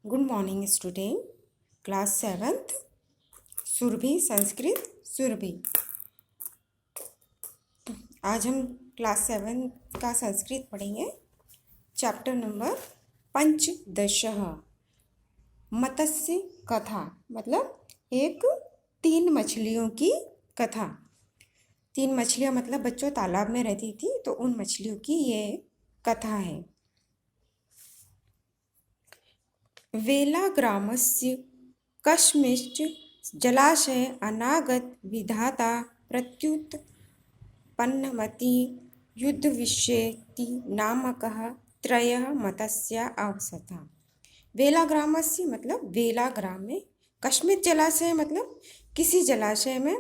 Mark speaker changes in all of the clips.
Speaker 1: Good morning student. Class 7th Surabhi Sanskrit Surabhi. आज हम class 7 का संस्कृत पढ़ेंगे। चैप्टर नंबर पंचदशः मत्स्य कथा, मतलब एक 3 मछलियों की कथा। 3 मछलियाँ मतलब बच्चों तालाब में रहती थी, तो उन मछलियों की ये कथा है। वेलाग्रामस्य कस्मिंश्चित् जलाशये अनागत विधाता प्रत्युत्पन्नमति युद्धविषयेति नामकः त्रयः मत्स्याः आवसतः। वेलाग्रामस्य मतलब वेलाग्राम में, कस्मिंश्चित् जलाशय मतलब किसी जलाशय में,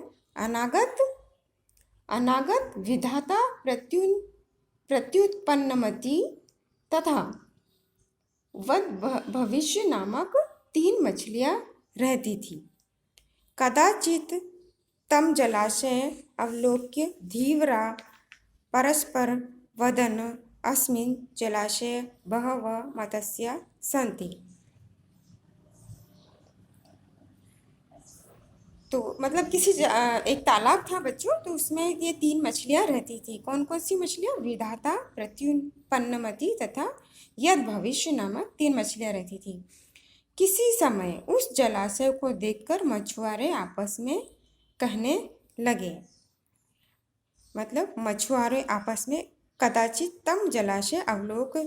Speaker 1: अनागत विधाता प्रत्युत्पन्नमति तथा वद भविष्य नामक 3 मछलियाँ रहती थी। कदाचित तम जलाशय अवलोक्य धीवरा परस्पर वदन अस्मिन् जलाशये बहवः मत्स्याः सन्ति। तो मतलब किसी एक तालाब था बच्चों, तो उसमें ये 3 मछलियाँ रहती थी। कौन कौन सी मछलियाँ? विधाता, प्रत्युत्पन्नमति तथा यद भविष्य नामक 3 मछलियाँ रहती थी। किसी समय उस जलाशय को देखकर मछुआरे आपस में कहने लगे, मतलब मछुआरे आपस में कदाचित तम जलाशय अवलोक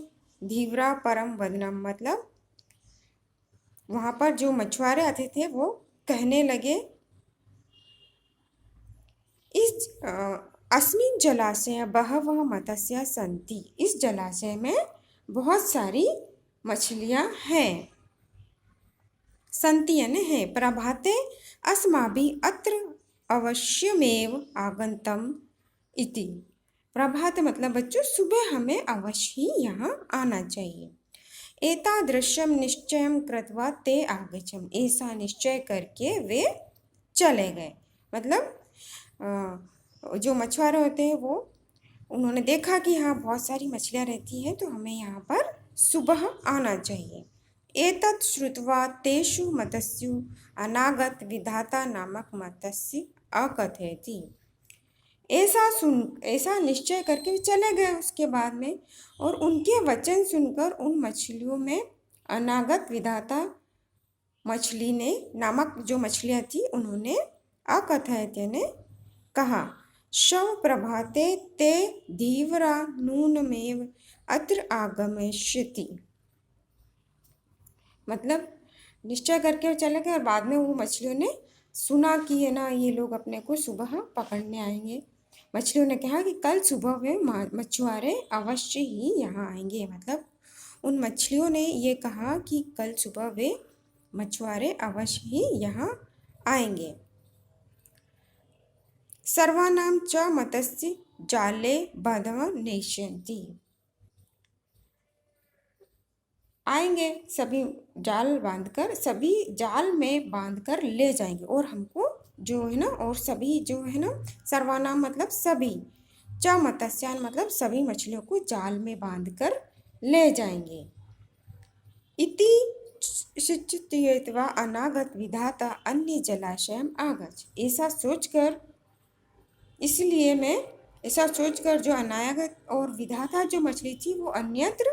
Speaker 1: धीवरा परम वदनम, मतलब वहाँ पर जो मछुआरे आते थे वो कहने लगे, इस अस्मिन् जलाशय बहवः मत्स्याः सन्ति, इस जलाशय में बहुत सारी मछलियाँ हैं। सन्ति यानी है। प्रभाते अस्माभिः अत्र अवश्यमेव आगन्तव्यम् इति। प्रभात मतलब बच्चों सुबह हमें अवश्य ही यहाँ आना चाहिए। एतादृशं निश्चयं कृत्वा ते आगच्छम्, ऐसा निश्चय करके वे चले गए। मतलब जो मछुआरे होते हैं वो उन्होंने देखा कि यहाँ बहुत सारी मछलियाँ रहती हैं, तो हमें यहाँ पर सुबह आना चाहिए। एतत् श्रुत्वा तेषु मत्स्यु अनागत विधाता नामक मत्स्य अकथयति। ऐसा निश्चय करके वे चले गए उसके बाद में, और उनके वचन सुनकर उन मछलियों में अनागत विधाता मछली ने नामक जो मछलियाँ थी उन्होंने अकथयति ने कहा, शव प्रभाते ते धीवरा नूनमेव अत्र आगमिष्यति। मतलब निश्चय करके चले गए और बाद में वो मछलियों ने सुना कि है ना ये लोग अपने को सुबह पकड़ने आएंगे। मछलियों ने कहा कि कल सुबह वे मछुआरे अवश्य ही यहाँ आएंगे। मतलब उन मछलियों ने ये कहा कि कल सुबह वे मछुआरे अवश्य ही यहाँ आएंगे। सर्वानां च मत्स्य जाले बाधव नेष्यन्ति, आएंगे सभी जाल बांधकर, सभी जाल में बांधकर ले जाएंगे, और हमको जो है ना, और सभी जो है ना, सर्वानाम मतलब सभी, च मत्स्यान मतलब सभी मछलियों को जाल में बांधकर ले जाएंगे। इति शिचित्वा अनागत विधाता अन्य जलाशय आगछ, ऐसा सोचकर, इसलिए मैं ऐसा सोचकर जो अनागत और विधाता जो मछली थी वो अन्यत्र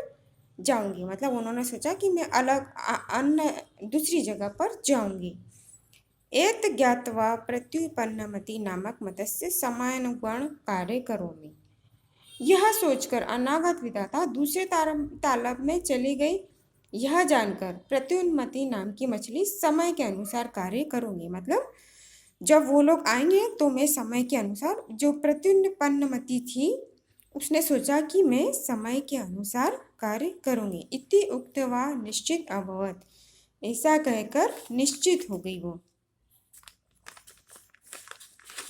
Speaker 1: जाऊंगी। मतलब उन्होंने सोचा कि मैं अलग अन्य दूसरी जगह पर जाऊंगी। एत ज्ञात्वा प्रत्युत्पन्नमति नामक मत्स्य समानुगुण कार्य करोमि, यह सोचकर अनागत विधाता दूसरे तालाब में चली गई। यह जानकर प्रत्युन्मति नाम की मछली समय के अनुसार कार्य करूंगी, मतलब जब वो लोग आएंगे तो मैं समय के अनुसार, जो प्रत्युत्पन्नमति थी उसने सोचा कि मैं समय के अनुसार कार्य करूंगी। इति उक्त्वा निश्चित अभवत्, ऐसा कहकर निश्चित हो गई वो।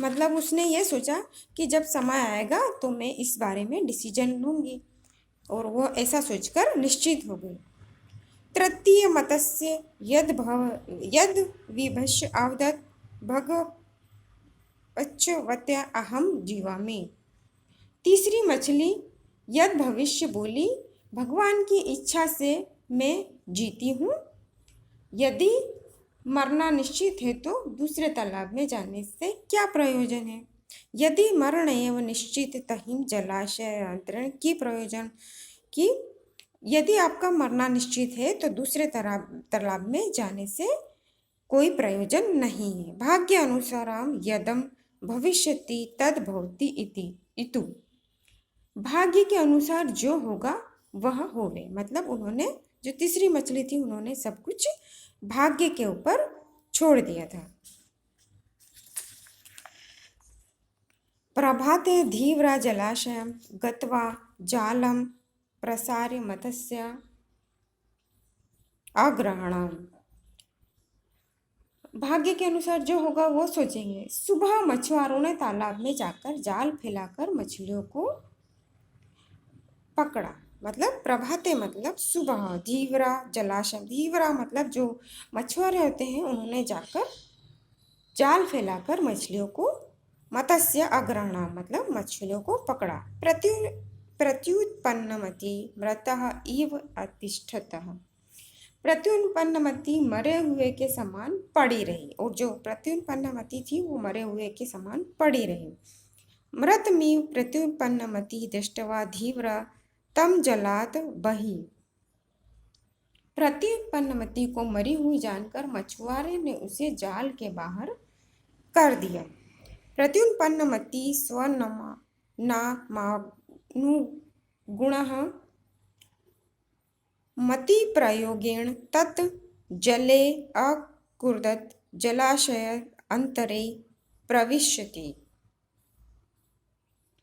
Speaker 1: मतलब उसने ये सोचा कि जब समय आएगा तो मैं इस बारे में डिसीजन लूँगी, और वो ऐसा सोचकर निश्चित हो गई। तृतीय मत्स्य यद विभस्य आवदत् भगवच्चवत्या अहम जीवामि। तीसरी मछली यद भविष्य बोली, भगवान की इच्छा से मैं जीती हूँ। यदि मरना निश्चित है तो दूसरे तालाब में जाने से क्या प्रयोजन है। यदि मरण एवं निश्चित तहिं जलाशय अंतरण की प्रयोजन कि यदि आपका मरना निश्चित है तो दूसरे तालाब में जाने से कोई प्रयोजन नहीं है। भाग्य अनुसारम यदम भविष्यति तद भवति इतु। भाग्य के अनुसार जो होगा वह होवे, मतलब उन्होंने जो तीसरी मछली थी उन्होंने सब कुछ भाग्य के ऊपर छोड़ दिया था। प्रभाते धीव्रा जलाशयं गत्वा जालं प्रसार्य मत्स्य आग्रहणम। भाग्य के अनुसार जो होगा वो सोचेंगे। सुबह मछुआरों ने तालाब में जाकर जाल फैलाकर मछलियों को पकड़ा। मतलब प्रभाते मतलब सुबह, धीवरा जलाशय, धीवरा मतलब जो मछुआरे होते हैं उन्होंने जाकर जाल फैलाकर मछलियों को, मत्स्य अग्रहणा मतलब मछलियों को पकड़ा। प्रत्युत्पन्नमति मृतः इव अतिष्ठतः। प्रत्युत्पन्नमति मरे हुए के समान पड़ी रही, और जो प्रत्युत्पन्नमति थी वो मरे हुए के समान पड़ी रही। मृतमीव प्रत्युत्पन्नमति दृष्ट्वा धीव्रा तम जलात बही। प्रत्युत्पन्नमति को मरी हुई जानकर मछुआरे ने उसे जाल के बाहर कर दिया। प्रत्युत्पन्नमति स्वनमा नामानुगुणः मति प्रयोगेण तत् जले अकुर्दत जलाशय अंतरे प्रविश्यति।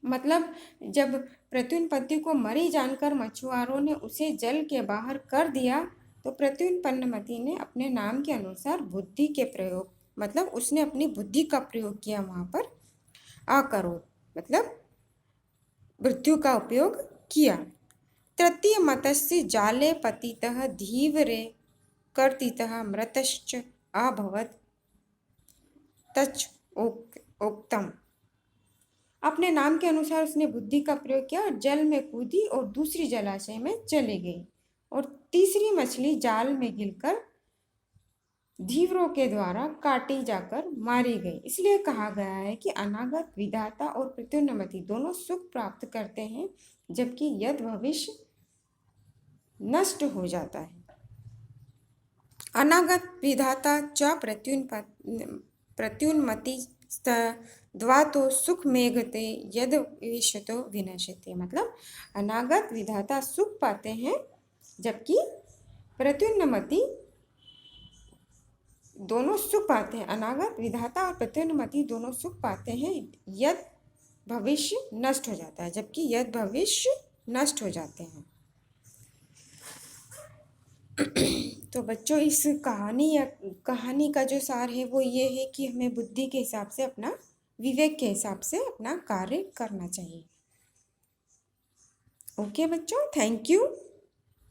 Speaker 1: मतलब जब प्रत्युत्पत्ति को मरी जानकर मछुआरों ने उसे जल के बाहर कर दिया तो प्रत्युत्पन्नमति ने अपने नाम के अनुसार बुद्धि के प्रयोग, मतलब उसने अपनी बुद्धि का प्रयोग किया वहाँ पर, आकरो मतलब मृत्यु का उपयोग किया। तृतीय मत्स्य जाले पतितः धीवरे कर्तितः मृतश्च अभवत् तच्च उक्तम। अपने नाम के अनुसार उसने बुद्धि का प्रयोग किया और जल में कूदी और दूसरी जलाशय में चली गई, और तीसरी मछली जाल में गिरकर धीवरों के द्वारा काटी जाकर मारी गई। इसलिए कहा गया है कि अनागत विधाता और प्रत्युन्नमति दोनों सुख प्राप्त करते हैं, जबकि यद भविष्य नष्ट हो जाता है। अनागत विधाता च प्रत्युन्मति द्वातो सुख मेघते यद विश्वतो विनश्यते। मतलब अनागत विधाता सुख पाते हैं जबकि प्रत्युन्नमति दोनों सुख पाते हैं। अनागत विधाता और प्रत्युन्नमति दोनों सुख पाते हैं यद भविष्य नष्ट हो जाता है, जबकि यद भविष्य नष्ट हो जाते हैं। तो बच्चों इस कहानी का जो सार है वो ये है कि हमें बुद्धि के हिसाब से, अपना विवेक के हिसाब से अपना कार्य करना चाहिए। ओके बच्चों, थैंक यू।